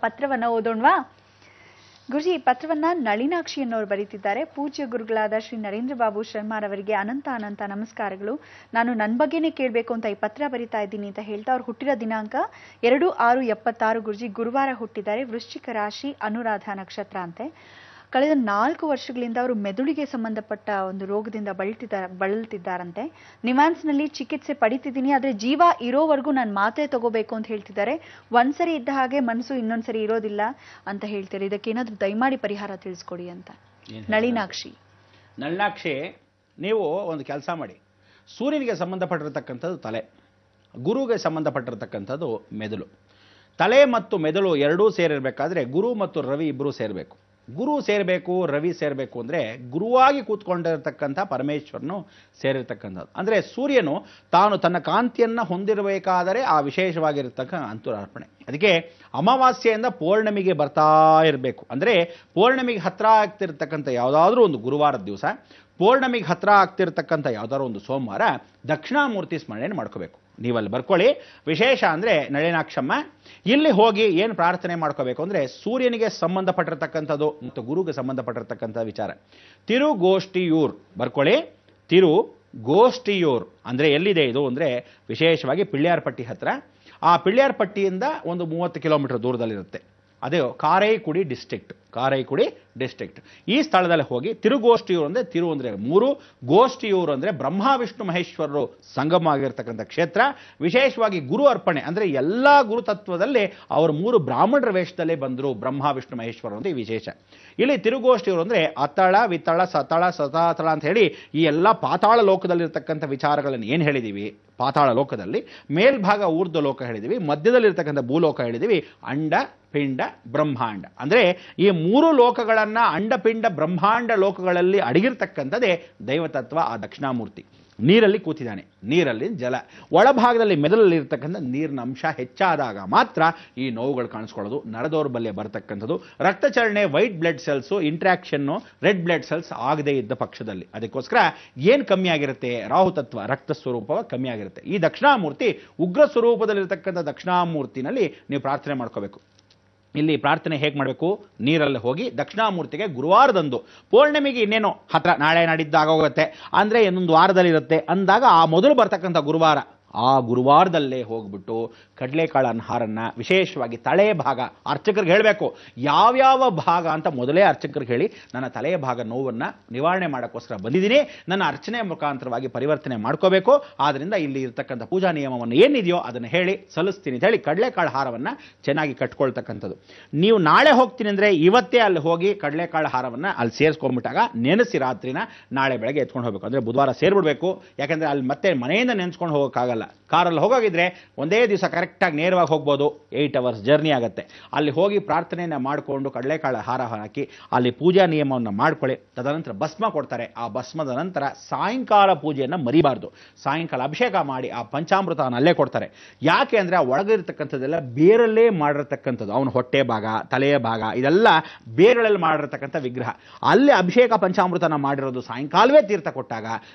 ಪತ್ರವನ್ನ ಓದೋಣವಾ? ಗುರುಜಿ, ಈ ಪತ್ರವನ್ನ ನಳಿನಾಕ್ಷಿ ಅನ್ನೋರು ಬರೀತಿದ್ದಾರೆ. ಪೂಜ್ಯ ಗುರುಗಳಾದ ಶ್ರೀ ನರೇಂದ್ರ ಬಾಬು ಶರ್ಮಾರವರಿಗೆ ಅನಂತ ಅನಂತ ನಮಸ್ಕಾರಗಳು. ನಾನು ನನ್ನ ಬಗ್ಗೆನೇ ಕೇಳಬೇಕು ಅಂತ ಈ ಪತ್ರ ಬರಿತಾ ಇದ್ದೀನಿ ಅಂತ ಹೇಳ್ತಾ, ಅವ್ರು ಹುಟ್ಟಿರೋ ದಿನಾಂಕ 2/6/76 ಗುರುಜಿ, ಗುರುವಾರ ಹುಟ್ಟಿದ್ದಾರೆ. ವೃಶ್ಚಿಕ ರಾಶಿ, ಅನುರಾಧ ನಕ್ಷತ್ರ ಅಂತೆ. ಕಳೆದ 4 ವರ್ಷಗಳಿಂದ ಅವರು ಮೆದುಳಿಗೆ ಸಂಬಂಧಪಟ್ಟ ಒಂದು ರೋಗದಿಂದ ಬಳಲ್ತಿದ್ದಾರಂತೆ. ನಿಮ್ಹಾನ್ಸ್ನಲ್ಲಿ ಚಿಕಿತ್ಸೆ ಪಡಿತಿದ್ದೀನಿ, ಆದ್ರೆ ಜೀವ ಇರೋವರೆಗೂ ನಾನು ಮಾತ್ರೆ ತಗೋಬೇಕು ಅಂತ ಹೇಳ್ತಿದ್ದಾರೆ. ಒಂದ್ಸರಿ ಇದ್ದ ಹಾಗೆ ಮನಸ್ಸು ಇನ್ನೊಂದ್ಸರಿ ಇರೋದಿಲ್ಲ ಅಂತ ಹೇಳ್ತಾರೆ. ಇದಕ್ಕೆ ಏನಾದ್ರೂ ದಯಮಾಡಿ ಪರಿಹಾರ ತಿಳಿಸ್ಕೊಡಿ ಅಂತ. ನಳಿನಾಕ್ಷಿ, ನೀವು ಒಂದು ಕೆಲಸ ಮಾಡಿ. ಸೂರ್ಯನಿಗೆ ಸಂಬಂಧಪಟ್ಟಿರತಕ್ಕಂಥದ್ದು ತಲೆ, ಗುರುಗೆ ಸಂಬಂಧಪಟ್ಟಿರತಕ್ಕಂಥದ್ದು ಮೆದುಳು. ತಲೆ ಮತ್ತು ಮೆದುಳು ಎರಡೂ ಸೇರಿರಬೇಕಾದ್ರೆ ಗುರು ಮತ್ತು ರವಿ ಇಬ್ಬರೂ ಸೇರಬೇಕು. ಗುರು ಸೇರಬೇಕು, ರವಿ ಸೇರಬೇಕು ಅಂದರೆ ಗುರುವಾಗಿ ಕೂತ್ಕೊಂಡಿರತಕ್ಕಂಥ ಪರಮೇಶ್ವರನು ಸೇರಿರ್ತಕ್ಕಂಥದ್ದು. ಅಂದರೆ ಸೂರ್ಯನು ತಾನು ತನ್ನ ಕಾಂತಿಯನ್ನು ಹೊಂದಿರಬೇಕಾದರೆ ಆ ವಿಶೇಷವಾಗಿರತಕ್ಕ ಅಂತರಾರ್ಪಣೆ. ಅದಕ್ಕೆ ಅಮಾವಾಸ್ಯೆಯಿಂದ ಪೌರ್ಣಮಿಗೆ ಬರ್ತಾ ಇರಬೇಕು. ಅಂದರೆ ಪೌರ್ಣಮಿಗೆ ಹತ್ತಿರ ಆಗ್ತಿರ್ತಕ್ಕಂಥ ಯಾವುದಾದ್ರೂ ಒಂದು ಗುರುವಾರದ ದಿವಸ, ಪೌರ್ಣಮಿಗೆ ಹತ್ತಿರ ಆಗ್ತಿರ್ತಕ್ಕಂಥ ಯಾವುದಾದ್ರು ಒಂದು ಸೋಮವಾರ ದಕ್ಷಿಣಾಮೂರ್ತಿ ಸ್ಮರಣೆ ಮಾಡ್ಕೋಬೇಕು. ನೀವಲ್ಲಿ ಬರ್ಕೊಳ್ಳಿ. ವಿಶೇಷ ಅಂದರೆ ನಳಿನಾಕ್ಷಮ್ಮ, ಇಲ್ಲಿ ಹೋಗಿ ಏನು ಪ್ರಾರ್ಥನೆ ಮಾಡ್ಕೋಬೇಕು ಅಂದರೆ ಸೂರ್ಯನಿಗೆ ಸಂಬಂಧಪಟ್ಟಿರ್ತಕ್ಕಂಥದ್ದು ಮತ್ತು ಗುರುಗೆ ಸಂಬಂಧಪಟ್ಟಿರ್ತಕ್ಕಂಥ ವಿಚಾರ. ತಿರುಗೋಷ್ಠಿಯೂರ್ ಬರ್ಕೊಳ್ಳಿ. ತಿರುಗೋಷ್ಠಿಯೂರ್ ಅಂದರೆ ಎಲ್ಲಿದೆ ಇದು ಅಂದರೆ ವಿಶೇಷವಾಗಿ ಪಿಳ್ಳ್ಯಾರ್ಪಟ್ಟಿ ಹತ್ರ. ಆ ಪಿಳ್ಳ್ಯಾರ್ಪಟ್ಟಿಯಿಂದ ಒಂದು 30 ಕಿಲೋಮೀಟರ್ ದೂರದಲ್ಲಿರುತ್ತೆ. ಅದೇ ಕಾರೈಕುಡಿ ಡಿಸ್ಟ್ರಿಕ್ಟ್. ಈ ಸ್ಥಳದಲ್ಲಿ ಹೋಗಿ ತಿರುಗೋಷ್ಠಿಯೂರು ಅಂದರೆ, ತಿರು ಅಂದರೆ 3, ಗೋಷ್ಠಿಯೂರು ಅಂದರೆ ಬ್ರಹ್ಮ ವಿಷ್ಣು ಮಹೇಶ್ವರರು ಸಂಗಮ ಆಗಿರ್ತಕ್ಕಂಥ ಕ್ಷೇತ್ರ. ವಿಶೇಷವಾಗಿ ಗುರು ಅರ್ಪಣೆ ಅಂದರೆ ಎಲ್ಲ ಗುರುತತ್ವದಲ್ಲಿ ಅವರು 3 ಬ್ರಾಹ್ಮಣರ ವೇಷದಲ್ಲೇ ಬಂದರು, ಬ್ರಹ್ಮ ವಿಷ್ಣು ಮಹೇಶ್ವರರು ಅಂತ ಈ ವಿಶೇಷ. ಇಲ್ಲಿ ತಿರುಗೋಷ್ಠಿಯೂರು ಅಂದರೆ ಅತಳ, ವಿತಳ, ಸತಳ, ಸತಾತಳ ಅಂತ ಹೇಳಿ ಈ ಎಲ್ಲ ಪಾತಾಳ ಲೋಕದಲ್ಲಿರ್ತಕ್ಕಂಥ ವಿಚಾರಗಳನ್ನು ಏನು ಹೇಳಿದ್ದೀವಿ, ಪಾತಾಳ ಲೋಕದಲ್ಲಿ ಮೇಲ್ಭಾಗ ಊರ್ಧ್ವ ಲೋಕ ಹೇಳಿದ್ದೀವಿ, ಮಧ್ಯದಲ್ಲಿರ್ತಕ್ಕಂಥ ಭೂಲೋಕ ಹೇಳಿದ್ದೀವಿ, ಅಂಡ ಪಿಂಡ ಬ್ರಹ್ಮಾಂಡ. ಅಂದರೆ ಈ 3 ಲೋಕಗಳನ್ನು ಅಂಡಪಿಂಡ ಬ್ರಹ್ಮಾಂಡ ಲೋಕಗಳಲ್ಲಿ ಅಡಗಿರ್ತಕ್ಕಂಥದ್ದೇ ದೈವತತ್ವ. ಆ ದಕ್ಷಿಣಾಮೂರ್ತಿ ನೀರಲ್ಲಿ ಕೂತಿದ್ದಾನೆ, ನೀರಲ್ಲಿ ಜಲ, ಒಳಭಾಗದಲ್ಲಿ ಮೆದುಳಲ್ಲಿ ಇರ್ತಕ್ಕಂಥ ನೀರಿನ ಅಂಶ ಹೆಚ್ಚಾದಾಗ ಮಾತ್ರ ಈ ನೋವುಗಳು ಕಾಣಿಸ್ಕೊಳ್ಳೋದು, ನರದೌರ್ಬಲ್ಯ ಬರತಕ್ಕಂಥದ್ದು, ರಕ್ತಚಲನೆ, ವೈಟ್ ಬ್ಲಡ್ ಸೆಲ್ಸು ಇಂಟ್ರಾಕ್ಷನ್ನು ರೆಡ್ ಬ್ಲಡ್ ಸೆಲ್ಸ್ ಆಗದೇ ಇದ್ದ ಪಕ್ಷದಲ್ಲಿ. ಅದಕ್ಕೋಸ್ಕರ ಏನು ಕಮ್ಮಿ ಆಗಿರುತ್ತೆ, ರಾಹುತತ್ವ ರಕ್ತ ಸ್ವರೂಪ ಕಮ್ಮಿ ಆಗಿರುತ್ತೆ. ಈ ದಕ್ಷಿಣಾಮೂರ್ತಿ ಉಗ್ರ ಸ್ವರೂಪದಲ್ಲಿರ್ತಕ್ಕಂಥ ದಕ್ಷಿಣಾಮೂರ್ತಿನಲ್ಲಿ ನೀವು ಪ್ರಾರ್ಥನೆ ಮಾಡ್ಕೋಬೇಕು. ಇಲ್ಲಿ ಪ್ರಾರ್ಥನೆ ಹೇಗೆ ಮಾಡಬೇಕು, ನೀರಲ್ಲಿ ಹೋಗಿ ದಕ್ಷಿಣಾಮೂರ್ತಿಗೆ ಗುರುವಾರದಂದು, ಪೌರ್ಣಮಿಗೆ ಇನ್ನೇನೋ ಹತ್ರ ನಾಳೆ ನಾಡಿದ್ದಾಗೋಗುತ್ತೆ ಅಂದರೆ ಇನ್ನೊಂದು ವಾರದಲ್ಲಿರುತ್ತೆ ಅಂದಾಗ ಆ ಮೊದಲು ಬರ್ತಕ್ಕಂಥ ಗುರುವಾರ, ಆ ಗುರುವಾರದಲ್ಲೇ ಹೋಗ್ಬಿಟ್ಟು ಕಡಲೆಕಾಳು ಹಾರನ್ನು ವಿಶೇಷವಾಗಿ ತಲೆ ಭಾಗ ಅರ್ಚಕರಿಗೆ ಹೇಳಬೇಕು. ಯಾವ್ಯಾವ ಭಾಗ ಅಂತ ಮೊದಲೇ ಅರ್ಚಕರಿಗೆ ಹೇಳಿ, ನನ್ನ ತಲೆಯ ಭಾಗ ನೋವನ್ನು ನಿವಾರಣೆ ಮಾಡೋಕ್ಕೋಸ್ಕರ ಬಂದಿದ್ದೀನಿ, ನನ್ನ ಅರ್ಚನೆ ಮುಖಾಂತರವಾಗಿ ಪರಿವರ್ತನೆ ಮಾಡ್ಕೋಬೇಕು, ಆದ್ದರಿಂದ ಇಲ್ಲಿ ಇರ್ತಕ್ಕಂಥ ಪೂಜಾ ನಿಯಮವನ್ನು ಏನಿದೆಯೋ ಅದನ್ನು ಹೇಳಿ ಸಲ್ಲಿಸ್ತೀನಿ ಅಂತ ಹೇಳಿ ಕಡಲೆಕಾಳು ಹಾರವನ್ನು ಚೆನ್ನಾಗಿ ಕಟ್ಕೊಳ್ತಕ್ಕಂಥದ್ದು. ನೀವು ನಾಳೆ ಹೋಗ್ತೀನಿ ಅಂದರೆ ಇವತ್ತೇ ಅಲ್ಲಿ ಹೋಗಿ ಕಡಲೆಕಾಳು ಹಾರವನ್ನು ಅಲ್ಲಿ ಸೇರಿಸ್ಕೊಂಡ್ಬಿಟ್ಟಾಗ ನೆನೆಸಿ ರಾತ್ರಿನ ನಾಳೆ ಬೆಳಗ್ಗೆ ಎತ್ಕೊಂಡು ಹೋಗಬೇಕು. ಅಂದರೆ ಬುಧವಾರ ಸೇರಿಬಿಡ್ಬೇಕು, ಯಾಕೆಂದರೆ ಅಲ್ಲಿ ಮತ್ತೆ ಮನೆಯಿಂದ ನೆನೆಸ್ಕೊಂಡು ಹೋಗೋಕ್ಕಾಗಲ್ಲ. ಕಾರಲ್ಲಿ ಹೋಗೋಗಿದ್ರೆ ಒಂದೇ ದಿವಸ ಕರೆಕ್ಟಾಗಿ ನೇರವಾಗಿ ಹೋಗ್ಬೋದು, 8 ಅವರ್ಸ್ ಜರ್ನಿ ಆಗುತ್ತೆ. ಅಲ್ಲಿ ಹೋಗಿ ಪ್ರಾರ್ಥನೆಯನ್ನು ಮಾಡಿಕೊಂಡು ಕಡಲೆಕಾಳು ಹಾರ ಹಾಕಿ ಅಲ್ಲಿ ಪೂಜಾ ನಿಯಮವನ್ನು ಮಾಡ್ಕೊಳ್ಳಿ. ತದನಂತರ ಭಸ್ಮ ಕೊಡ್ತಾರೆ. ಆ ಭಸ್ಮದ ನಂತರ ಸಾಯಂಕಾಲ ಪೂಜೆಯನ್ನು ಮರಿಬಾರ್ದು. ಸಾಯಂಕಾಲ ಅಭಿಷೇಕ ಮಾಡಿ ಆ ಪಂಚಾಮೃತವನ್ನು ಅಲ್ಲೇ ಕೊಡ್ತಾರೆ. ಯಾಕೆ ಅಂದರೆ ಆ ಒಳಗಿರ್ತಕ್ಕಂಥದ್ದೆಲ್ಲ ಬೇರಲ್ಲೇ ಮಾಡಿರ್ತಕ್ಕಂಥದ್ದು. ಅವನ ಹೊಟ್ಟೆ ಭಾಗ, ತಲೆಯ ಭಾಗ ಇದೆಲ್ಲ ಬೇರಗಳಲ್ಲಿ ಮಾಡಿರ್ತಕ್ಕಂಥ ವಿಗ್ರಹ. ಅಲ್ಲೇ ಅಭಿಷೇಕ ಪಂಚಾಮೃತನ ಮಾಡಿರೋದು ಸಾಯಂಕಾಲವೇ ತೀರ್ಥ ಕೊಟ್ಟಾಗ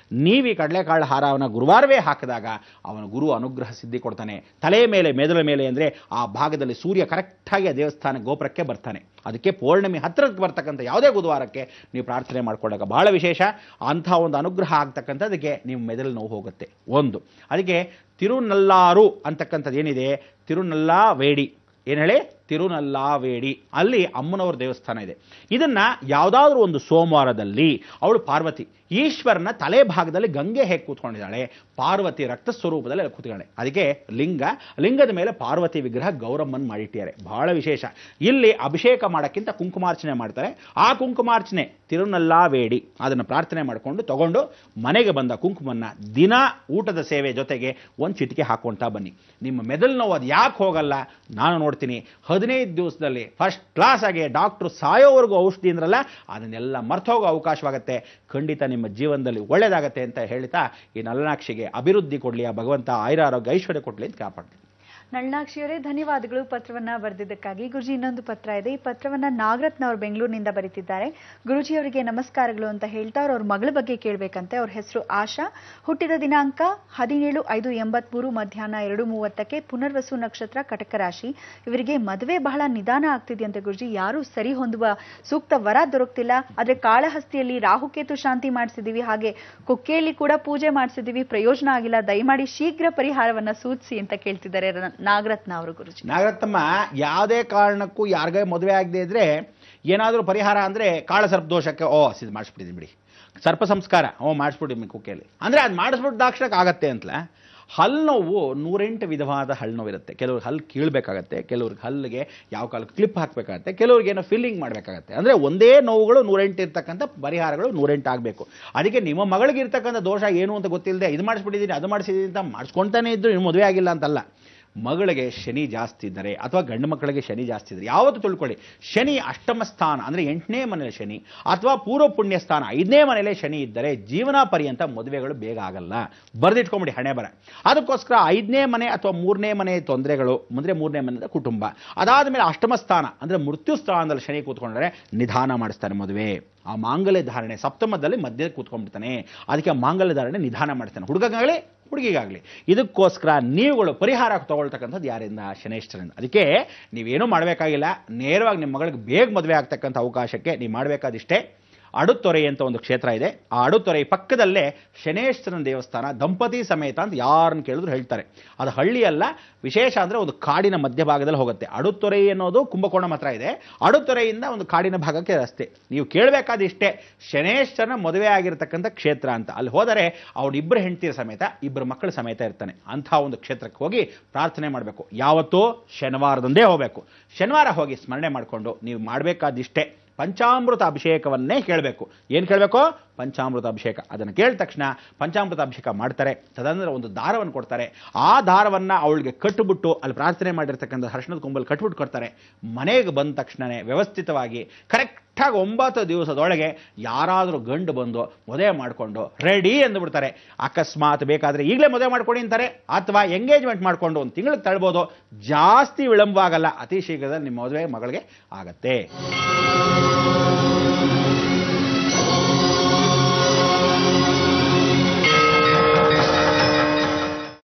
ನೀವು ಈ ಕಡಲೆಕಾಳು ಹಾರವನ್ನು ಗುರುವಾರವೇ ಹಾಕಿದಾಗ ಅವನ ಗುರು ಅನುಗ್ರಹ ಸಿದ್ಧಿ ಕೊಡ್ತಾನೆ. ತಲೆ ಮೇಲೆ, ಮೆದುಳ ಮೇಲೆ ಅಂದರೆ ಆ ಭಾಗದಲ್ಲಿ ಸೂರ್ಯ ಕರೆಕ್ಟಾಗಿ ಆ ದೇವಸ್ಥಾನ ಗೋಪುರಕ್ಕೆ ಬರ್ತಾನೆ. ಅದಕ್ಕೆ ಪೌರ್ಣಮಿ ಹತ್ತಿರಕ್ಕೆ ಬರ್ತಕ್ಕಂಥ ಯಾವುದೇ ಬುಧವಾರಕ್ಕೆ ನೀವು ಪ್ರಾರ್ಥನೆ ಮಾಡ್ಕೊಂಡಾಗ ಬಹಳ ವಿಶೇಷ. ಅಂಥ ಒಂದು ಅನುಗ್ರಹ ಆಗ್ತಕ್ಕಂಥದಕ್ಕೆ ನೀವು ಮೆದುಳು ನೋವು ಹೋಗುತ್ತೆ. ಒಂದು ಅದಕ್ಕೆ ತಿರುನಲ್ಲಾರು ಅಂತಕ್ಕಂಥದ್ದು ಏನಿದೆ, ತಿರುನಲ್ಲಾವೇಡಿ ಏನು ಹೇಳಿ, ತಿರುನಲ್ಲಾವೇಡಿ ಅಲ್ಲಿ ಅಮ್ಮನವ್ರ ದೇವಸ್ಥಾನ ಇದೆ. ಇದನ್ನ ಯಾವುದಾದ್ರೂ ಒಂದು ಸೋಮವಾರದಲ್ಲಿ ಅವಳು ಪಾರ್ವತಿ ಈಶ್ವರನ ತಲೆ ಭಾಗದಲ್ಲಿ ಗಂಗೆ ಹೇಗೆ ಕೂತ್ಕೊಂಡಿದ್ದಾಳೆ, ಪಾರ್ವತಿ ರಕ್ತ ಸ್ವರೂಪದಲ್ಲಿ ಕೂತ್ಕೊಂಡೆ. ಅದಕ್ಕೆ ಲಿಂಗದ ಮೇಲೆ ಪಾರ್ವತಿ ವಿಗ್ರಹ ಗೌರಮ್ಮನ್ ಮಾಡಿಟ್ಟಿದ್ದಾರೆ. ಬಹಳ ವಿಶೇಷ. ಇಲ್ಲಿ ಅಭಿಷೇಕ ಮಾಡೋಕ್ಕಿಂತ ಕುಂಕುಮಾರ್ಚನೆ ಮಾಡ್ತಾರೆ. ಆ ಕುಂಕುಮಾರ್ಚನೆ ತಿರುನಲ್ಲಾವೇಡಿ ಅದನ್ನು ಪ್ರಾರ್ಥನೆ ಮಾಡಿಕೊಂಡು ತಗೊಂಡು ಮನೆಗೆ ಬಂದ ಕುಂಕುಮನ್ನ ದಿನ ಊಟದ ಸೇವೆ ಜೊತೆಗೆ ಒಂದು ಚಿಟಿಕೆ ಹಾಕೊಂತ ಬನ್ನಿ. ನಿಮ್ಮ ಮೆದುಳು ನೋವು ಅದು ಯಾಕೆ ಹೋಗಲ್ಲ ನಾನು ನೋಡ್ತೀನಿ. 15 ದಿವಸದಲ್ಲಿ ಫಸ್ಟ್ ಕ್ಲಾಸ್ ಆಗಿ ಡಾಕ್ಟ್ರು ಸಾಯೋವರೆಗೂ ಔಷಧಿ ಅಂದ್ರಲ್ಲ, ಅದನ್ನೆಲ್ಲ ಮರ್ತೋಗೋ ಅವಕಾಶವಾಗುತ್ತೆ. ಖಂಡಿತ ನಿಮ್ಮ ಜೀವನದಲ್ಲಿ ಒಳ್ಳೆಯದಾಗತ್ತೆ ಅಂತ ಹೇಳ್ತಾ ಈ ನಳಿನಾಕ್ಷಿಗೆ ಅಭಿವೃದ್ಧಿ ಕೊಡಲಿ, ಆ ಭಗವಂತ ಆಯುರ ಆರೋಗ್ಯ ಐಶ್ವರ್ಯ ಕೊಡಲಿ ಅಂತ ಕಾಪಾಡ್ತೀನಿ. ನಳಿನಾಕ್ಷಿಯವರೇ ಧನ್ಯವಾದಗಳು ಪತ್ರವನ್ನ ಬರೆದಿದ್ದಕ್ಕಾಗಿ. ಗುರುಜಿ, ಇನ್ನೊಂದು ಪತ್ರ ಇದೆ. ಈ ಪತ್ರವನ್ನ ನಾಗರತ್ನ ಅವರು ಬೆಂಗಳೂರಿನಿಂದ ಬರೀತಿದ್ದಾರೆ. ಗುರುಜಿ ಅವರಿಗೆ ನಮಸ್ಕಾರಗಳು ಅಂತ ಹೇಳ್ತಾ ಅವ್ರ ಮಗಳ ಬಗ್ಗೆ ಕೇಳಬೇಕಂತೆ. ಅವ್ರ ಹೆಸರು ಆಶಾ. ಹುಟ್ಟಿದ ದಿನಾಂಕ 17/5/83 ಮಧ್ಯಾಹ್ನ 2:30 ಪುನರ್ವಸು ನಕ್ಷತ್ರ, ಕಟಕ ರಾಶಿ. ಇವರಿಗೆ ಮದುವೆ ಬಹಳ ನಿಧಾನ ಆಗ್ತಿದೆಯಂತೆ ಗುರುಜಿ. ಯಾರು ಸರಿ ಹೊಂದುವ ಸೂಕ್ತ ವರ ದೊರಕ್ತಿಲ್ಲ. ಆದ್ರೆ ಕಾಳಹಸ್ತಿಯಲ್ಲಿ ರಾಹುಕೇತು ಶಾಂತಿ ಮಾಡಿಸಿದೀವಿ, ಹಾಗೆ ಕುಕ್ಕೆಯಲ್ಲಿ ಕೂಡ ಪೂಜೆ ಮಾಡಿಸಿದೀವಿ, ಪ್ರಯೋಜನ ಆಗಿಲ್ಲ. ದಯಮಾಡಿ ಶೀಘ್ರ ಪರಿಹಾರವನ್ನ ಸೂಚಿಸಿ ಅಂತ ಕೇಳ್ತಿದ್ದಾರೆ ನಾಗರತ್ನ ಅವರು. ಗುರುಜಿ, ನಾಗರತ್ನಮ್ಮ, ಯಾವುದೇ ಕಾರಣಕ್ಕೂ ಯಾರಿಗೇ ಮದುವೆ ಆಗದೆ ಇದ್ರೆ ಏನಾದರೂ ಪರಿಹಾರ ಅಂದ್ರೆ ಕಾಳ ಸರ್ಪ ದೋಷಕ್ಕೆ ಇದು ಮಾಡಿಸ್ಬಿಟ್ಟಿದ್ದೀನಿ ಬಿಡಿ, ಸರ್ಪ ಸಂಸ್ಕಾರ ಮಾಡಿಸ್ಬಿಟ್ಟಿದ್ದೀನಿ ಕುಕ್ಕೆಯಲ್ಲಿ ಅಂದ್ರೆ ಅದು ಮಾಡಿಸ್ಬಿಟ್ಟು ದಾಕ್ಷಣಕ್ಕೆ ಆಗತ್ತೆ ಅಂತಲ. ಹಲ್ಲು ನೋವು 108 ವಿಧವಾದ ಹಲ್ಲು ನೋವು ಇರುತ್ತೆ. ಕೆಲವ್ರಿಗೆ ಹಲ್ಲು ಕೀಳ್ಬೇಕಾಗತ್ತೆ, ಕೆಲವ್ರಿಗೆ ಹಲ್ಲಿಗೆ ಯಾವ ಕಾಲಕ್ಕೆ ಕ್ಲಿಪ್ ಹಾಕಬೇಕಾಗತ್ತೆ, ಕೆಲವ್ರಿಗೆ ಏನೋ ಫಿಲ್ಲಿಂಗ್ ಮಾಡಬೇಕಾಗತ್ತೆ. ಅಂದರೆ ಒಂದೇ ನೋವುಗಳು 108 ಇರ್ತಕ್ಕಂಥ ಪರಿಹಾರಗಳು 108 ಆಗಬೇಕು. ಅದಕ್ಕೆ ನಿಮ್ಮ ಮಗಳಿಗೆ ಇರ್ತಕ್ಕಂಥ ದೋಷ ಏನು ಅಂತ ಗೊತ್ತಿಲ್ಲದೆ ಇದು ಮಾಡಿಸ್ಬಿಟ್ಟಿದ್ದೀನಿ ಅದು ಮಾಡಿಸಿದ್ದೀನಿ ಅಂತ ಮಾಡಿಸ್ಕೊಳ್ತಾನೆ ಇದ್ರು ಇನ್ನು ಮದುವೆ ಆಗಿಲ್ಲ ಅಂತಲ್ಲ. ಮಗಳಿಗೆ ಶನಿ ಜಾಸ್ತಿ ಇದ್ದರೆ ಅಥವಾ ಗಂಡು ಮಕ್ಕಳಿಗೆ ಶನಿ ಜಾಸ್ತಿ ಇದ್ದರೆ ಯಾವತ್ತೂ ತಿಳ್ಕೊಳ್ಳಿ, ಶನಿ ಅಷ್ಟಮ ಸ್ಥಾನ ಅಂದರೆ 8ನೇ ಮನೆಯಲ್ಲಿ ಶನಿ ಅಥವಾ ಪೂರ್ವ ಪುಣ್ಯ ಸ್ಥಾನ 5ನೇ ಮನೆಯಲ್ಲೇ ಶನಿ ಇದ್ದರೆ ಜೀವನ ಪರ್ಯಂತ ಮದುವೆಗಳು ಬೇಗ ಆಗಲ್ಲ. ಬರೆದಿಟ್ಕೊಂಬಿಡಿ ಹಣೆ ಬರ. ಅದಕ್ಕೋಸ್ಕರ 5ನೇ ಮನೆ ಅಥವಾ 3ನೇ ಮನೆ ತೊಂದರೆಗಳು ಅಂದರೆ 3ನೇ ಮನೆಯ ಕುಟುಂಬ, ಅದಾದ ಮೇಲೆ ಅಷ್ಟಮ ಸ್ಥಾನ ಅಂದರೆ ಮೃತ್ಯು ಸ್ಥಾನದಲ್ಲಿ ಶನಿ ಕೂತ್ಕೊಂಡ್ರೆ ನಿಧಾನ ಮಾಡಿಸ್ತಾನೆ ಮದುವೆ. ಆ ಮಾಂಗಲ್ಯ ಧಾರಣೆ ಸಪ್ತಮದಲ್ಲಿ ಮಧ್ಯೆ ಕೂತ್ಕೊಂಡ್ಬಿಡ್ತಾನೆ. ಅದಕ್ಕೆ ಆ ಮಾಂಗಲ್ಯ ಧಾರಣೆ ನಿಧಾನ ಮಾಡ್ತಾನೆ, ಹುಡುಗಗಾಗಲಿ ಹುಡುಗಿಗಾಗಲಿ. ಇದಕ್ಕೋಸ್ಕರ ನೀವುಗಳು ಪರಿಹಾರ ತಗೊಳ್ತಕ್ಕಂಥದ್ದು ಯಾರಿಂದ? ಶನೇಶ್ವರರಿಂದ. ಅದಕ್ಕೆ ನೀವೇನೂ ಮಾಡಬೇಕಾಗಿಲ್ಲ, ನೇರವಾಗಿ ನಿಮ್ಮ ಮಗಳಿಗೆ ಬೇಗ ಮದುವೆ ಆಗ್ತಕ್ಕಂಥ ಅವಕಾಶಕ್ಕೆ ನೀವು ಮಾಡಬೇಕಾದಿಷ್ಟೇ. ಅಡುತ್ತೊರೆ ಅಂತ ಒಂದು ಕ್ಷೇತ್ರ ಇದೆ. ಆ ಅಡುತ್ತೊರೆ ಪಕ್ಕದಲ್ಲೇ ಶನೇಶ್ವರನ ದೇವಸ್ಥಾನ ದಂಪತಿ ಸಮೇತ ಅಂತ ಯಾರನ್ನು ಕೇಳಿದ್ರು ಹೇಳ್ತಾರೆ. ಅದು ಹಳ್ಳಿಯಲ್ಲ, ವಿಶೇಷ ಅಂದರೆ ಒಂದು ಕಾಡಿನ ಮಧ್ಯಭಾಗದಲ್ಲಿ ಹೋಗುತ್ತೆ. ಅಡುತ್ತೊರೆ ಅನ್ನೋದು ಕುಂಭಕೋಣಂ ಹತ್ರ ಇದೆ. ಅಡುತ್ತೊರೆಯಿಂದ ಒಂದು ಕಾಡಿನ ಭಾಗಕ್ಕೆ ರಸ್ತೆ. ನೀವು ಕೇಳಬೇಕಾದ ಇಷ್ಟೇ, ಶನೇಶ್ವರನ ಮದುವೆ ಆಗಿರತಕ್ಕಂಥ ಕ್ಷೇತ್ರ ಅಂತ. ಅಲ್ಲಿ ಹೋದರೆ ಅವನಿಬ್ಬರು ಹೆಂಡತಿಯ ಸಮೇತ 2 ಮಕ್ಕಳ ಸಮೇತ ಇರ್ತಾನೆ. ಅಂಥ ಒಂದು ಕ್ಷೇತ್ರಕ್ಕೆ ಹೋಗಿ ಪ್ರಾರ್ಥನೆ ಮಾಡಬೇಕು. ಯಾವತ್ತೂ ಶನಿವಾರದಂದೇ ಹೋಗಬೇಕು. ಶನಿವಾರ ಹೋಗಿ ಸ್ಮರಣೆ ಮಾಡಿಕೊಂಡು ನೀವು ಮಾಡಬೇಕಾದಿಷ್ಟೇ, ಪಂಚಾಮೃತ ಅಭಿಷೇಕವನ್ನೇ ಕೇಳಬೇಕು. ಏನು ಕೇಳಬೇಕು? ಪಂಚಾಮೃತ ಅಭಿಷೇಕ. ಅದನ್ನು ಕೇಳಿದ ತಕ್ಷಣ ಪಂಚಾಮೃತ ಅಭಿಷೇಕ ಮಾಡ್ತಾರೆ. ತದನಂತರ ಒಂದು ದಾರವನ್ನು ಕೊಡ್ತಾರೆ. ಆ ದಾರವನ್ನು ಅವಳಿಗೆ ಕಟ್ಟಿಬಿಟ್ಟು ಅಲ್ಲಿ ಪ್ರಾರ್ಥನೆ ಮಾಡಿರ್ತಕ್ಕಂಥ ಅರಿಶಿಣದ ಕೊಂಬಲ್ಲಿ ಕಟ್ಬಿಟ್ಟು ಕೊಡ್ತಾರೆ. ಮನೆಗೆ ಬಂದ ತಕ್ಷಣವೇ ವ್ಯವಸ್ಥಿತವಾಗಿ ಕರೆಕ್ಟಾಗಿ 9 ದಿವಸದೊಳಗೆ ಯಾರಾದರೂ ಗಂಡು ಬಂದು ಮದುವೆ ಮಾಡಿಕೊಂಡು ರೆಡಿ ಅಂದುಬಿಡ್ತಾರೆ. ಅಕಸ್ಮಾತ್ ಬೇಕಾದರೆ ಈಗಲೇ ಮದುವೆ ಮಾಡ್ಕೊಂಡು ಅಂತಾರೆ, ಅಥವಾ ಎಂಗೇಜ್ಮೆಂಟ್ ಮಾಡಿಕೊಂಡು 1 ತಿಂಗಳಿಗೆ ತಳ್ಬೋದು. ಜಾಸ್ತಿ ವಿಳಂಬ ಆಗಲ್ಲ, ಅತಿ ಶೀಘ್ರದಲ್ಲಿ ನಿಮ್ಮ ಮದುವೆ ಮಗಳಿಗೆ ಆಗತ್ತೆ.